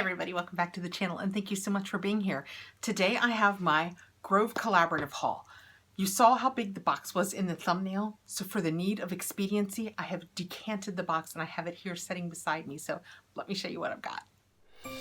everybody, welcome back to the channel and thank you so much for being here. Today I have my Grove Collaborative haul. You saw how big the box was in the thumbnail, so for the need of expediency I have decanted the box and I have it here sitting beside me, so let me show you what I've got. In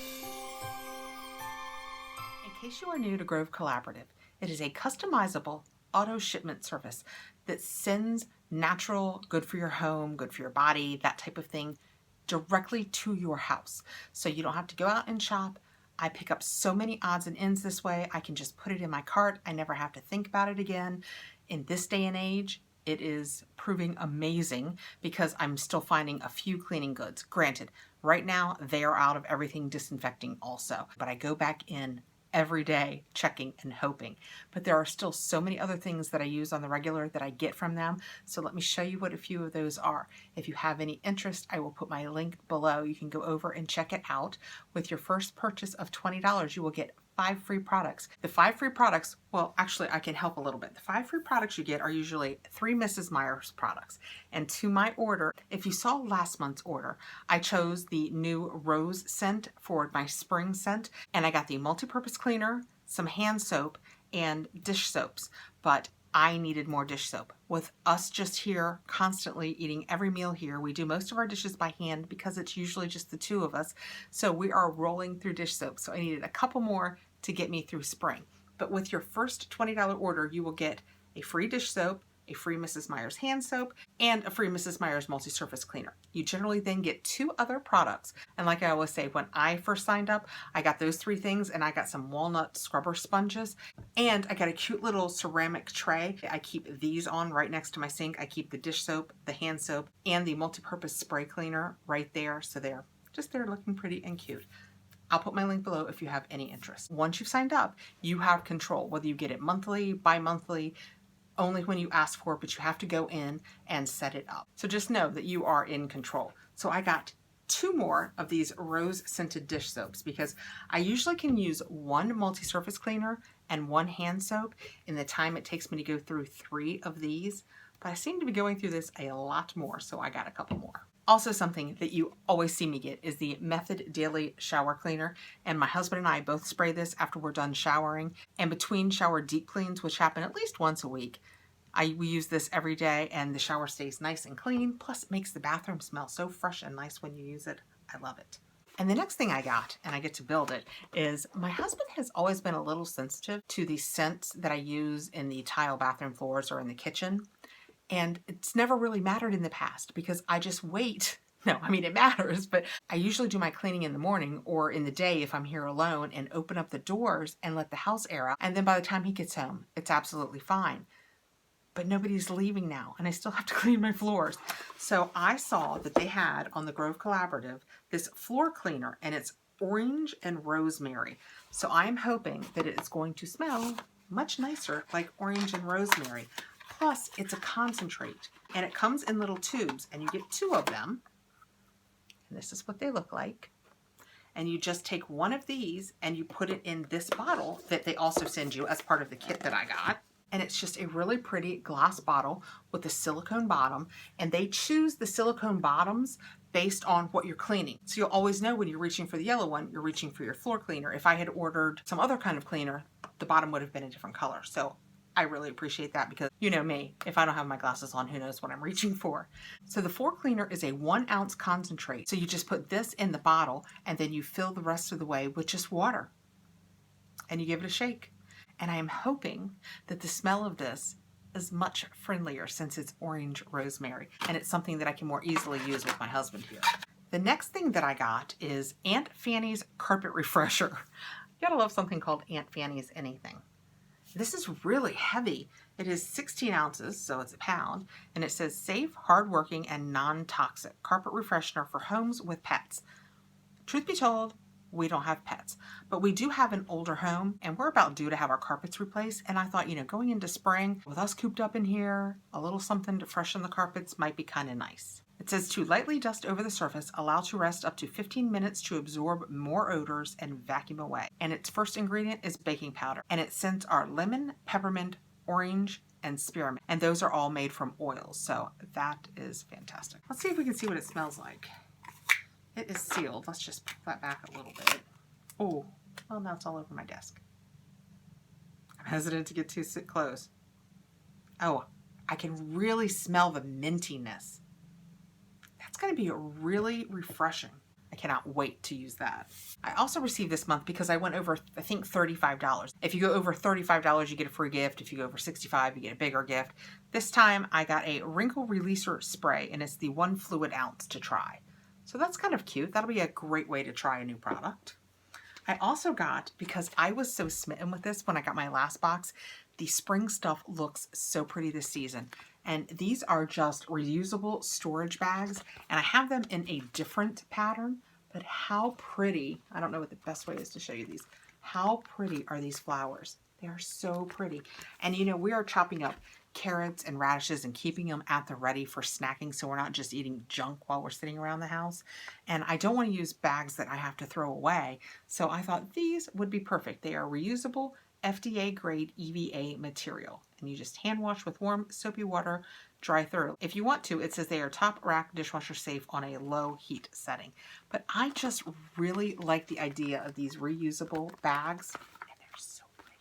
case you are new to Grove Collaborative, it is a customizable auto shipment service that sends natural, good for your home, good for your body, that type of thing, directly to your house. So you don't have to go out and shop. I pick up so many odds and ends this way. I can just put it in my cart. I never have to think about it again. In this day and age, it is proving amazing because I'm still finding a few cleaning goods. Granted, right now they are out of everything disinfecting also, but I go back in every day checking and hoping. But there are still so many other things that I use on the regular that I get from them. So let me show you what a few of those are. If you have any interest, I will put my link below. You can go over and check it out. With your first purchase of $20, you will get 5 free products. The 5 free products, well, actually I can help a little bit. The 5 free products you get are usually 3 Mrs. Meyer's products. And to my order, if you saw last month's order, I chose the new rose scent for my spring scent, and I got the multi-purpose cleaner, some hand soap, and dish soaps. But I needed more dish soap. With us just here constantly eating every meal here, we do most of our dishes by hand because it's usually just the 2 of us. So we are rolling through dish soap. So I needed a couple more to get me through spring. But with your first $20 order, you will get a free dish soap, a free Mrs. Meyer's hand soap, and a free Mrs. Meyer's multi-surface cleaner. You generally then get 2 other products. And like I always say, when I first signed up, I got those 3 things and I got some walnut scrubber sponges and I got a cute little ceramic tray. I keep these on right next to my sink. I keep the dish soap, the hand soap, and the multi-purpose spray cleaner right there. So they're just there looking pretty and cute. I'll put my link below if you have any interest. Once you've signed up, you have control, whether you get it monthly, bi-monthly, only when you ask for it, but you have to go in and set it up. So just know that you are in control. So I got 2 more of these rose scented dish soaps because I usually can use 1 multi-surface cleaner and 1 hand soap in the time it takes me to go through 3 of these, but I seem to be going through this a lot more, so I got a couple more. Also, something that you always see me get is the Method Daily Shower Cleaner, and my husband and I both spray this after we're done showering, and between shower deep cleans, which happen at least once a week, we use this every day and the shower stays nice and clean, plus it makes the bathroom smell so fresh and nice when you use it. I love it. And the next thing I got, and I get to build it, is my husband has always been a little sensitive to the scents that I use in the tile bathroom floors or in the kitchen. And it's never really mattered in the past because I just wait. No, I mean, it matters, but I usually do my cleaning in the morning or in the day if I'm here alone and open up the doors and let the house air out. And then by the time he gets home, it's absolutely fine. But nobody's leaving now and I still have to clean my floors. So I saw that they had on the Grove Collaborative this floor cleaner and it's orange and rosemary. So I'm hoping that it's going to smell much nicer like orange and rosemary. Plus, it's a concentrate, and it comes in little tubes, and you get 2 of them, and this is what they look like. And you just take 1 of these, and you put it in this bottle that they also send you as part of the kit that I got. And it's just a really pretty glass bottle with a silicone bottom, and they choose the silicone bottoms based on what you're cleaning. So you'll always know when you're reaching for the yellow one, you're reaching for your floor cleaner. If I had ordered some other kind of cleaner, the bottom would have been a different color. So I really appreciate that because you know me, if I don't have my glasses on, who knows what I'm reaching for. So the floor cleaner is a 1 ounce concentrate. So you just put this in the bottle and then you fill the rest of the way with just water and you give it a shake. And I am hoping that the smell of this is much friendlier since it's orange rosemary and it's something that I can more easily use with my husband here. The next thing that I got is Aunt Fanny's Carpet Refresher. You gotta love something called Aunt Fanny's anything. This is really heavy. It is 16 ounces, so it's a pound, and it says safe, hardworking, and non-toxic carpet refreshener for homes with pets. Truth be told, we don't have pets, but we do have an older home, and we're about due to have our carpets replaced, and I thought, you know, going into spring, with us cooped up in here, a little something to freshen the carpets might be kind of nice. It says to lightly dust over the surface, allow to rest up to 15 minutes to absorb more odors and vacuum away. And its first ingredient is baking powder. And its scents are lemon, peppermint, orange, and spearmint. And those are all made from oils. So that is fantastic. Let's see if we can see what it smells like. It is sealed. Let's just put that back a little bit. Oh, well, now it's all over my desk. I'm hesitant to get too close. Oh, I can really smell the mintiness. That's going to be really refreshing. I cannot wait to use that. I also received this month because I went over, I think, $35. If you go over $35, you get a free gift. If you go over $65, you get a bigger gift. This time I got a wrinkle releaser spray, and it's the 1 fluid ounce to try. So that's kind of cute. That'll be a great way to try a new product. I also got, because I was so smitten with this when I got my last box, the spring stuff looks so pretty this season. And these are just reusable storage bags, and I have them in a different pattern, but how pretty, I don't know what the best way is to show you these. How pretty are these flowers? They are so pretty. And you know, we are chopping up carrots and radishes and keeping them at the ready for snacking, so we're not just eating junk while we're sitting around the house. And I don't want to use bags that I have to throw away, so I thought these would be perfect. They are reusable, FDA grade EVA material, and you just hand wash with warm soapy water, dry thoroughly. If you want to, it says they are top rack dishwasher safe on a low heat setting. But I just really like the idea of these reusable bags, and they're so pretty.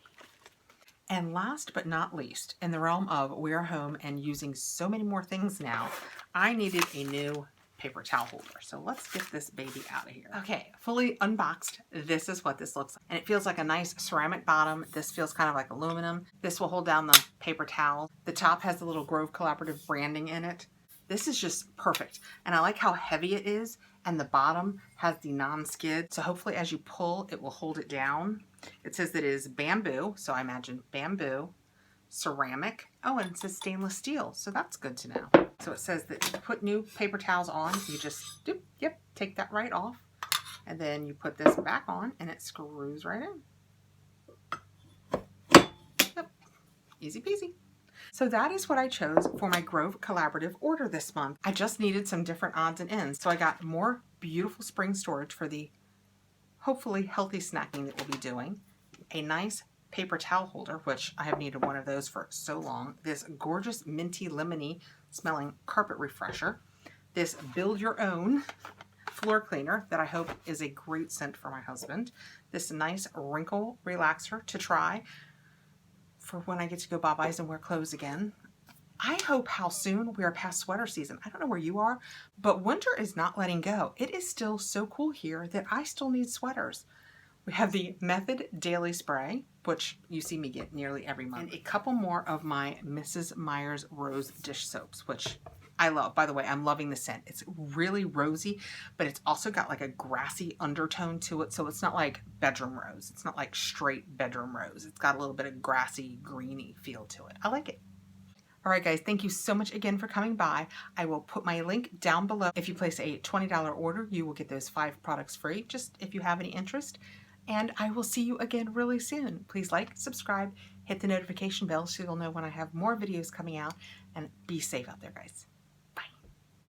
And last but not least, in the realm of we're home and using so many more things now, I needed a new paper towel holder. So let's get this baby out of here. Okay, fully unboxed. This is what this looks like. And it feels like a nice ceramic bottom. This feels kind of like aluminum. This will hold down the paper towel. The top has the little Grove Collaborative branding in it. This is just perfect. And I like how heavy it is. And the bottom has the non-skid. So hopefully as you pull, it will hold it down. It says that it is bamboo. So I imagine bamboo, ceramic. Oh, and it says stainless steel. So that's good to know. So it says that to put new paper towels on, you just, take that right off. And then you put this back on and it screws right in. Yep, easy peasy. So that is what I chose for my Grove Collaborative order this month. I just needed some different odds and ends. So I got more beautiful spring storage for the hopefully healthy snacking that we'll be doing. A nice paper towel holder, which I have needed one of those for so long. This gorgeous minty lemony smelling carpet refresher. This build your own floor cleaner that I hope is a great scent for my husband. This nice wrinkle relaxer to try for when I get to go Bob-Eyes and wear clothes again. I hope how soon we are past sweater season. I don't know where you are, but winter is not letting go. It is still so cool here that I still need sweaters. We have the Method Daily Spray, which you see me get nearly every month, and a couple more of my Mrs. Meyer's Rose dish soaps, which I love. By the way, I'm loving the scent. It's really rosy, but it's also got like a grassy undertone to it, so it's not like bedroom rose. It's not like straight bedroom rose. It's got a little bit of grassy, greeny feel to it. I like it. All right, guys, thank you so much again for coming by. I will put my link down below. If you place a $20 order, you will get those 5 products free, just if you have any interest. And I will see you again really soon. Please like, subscribe, hit the notification bell so you'll know when I have more videos coming out, and be safe out there, guys.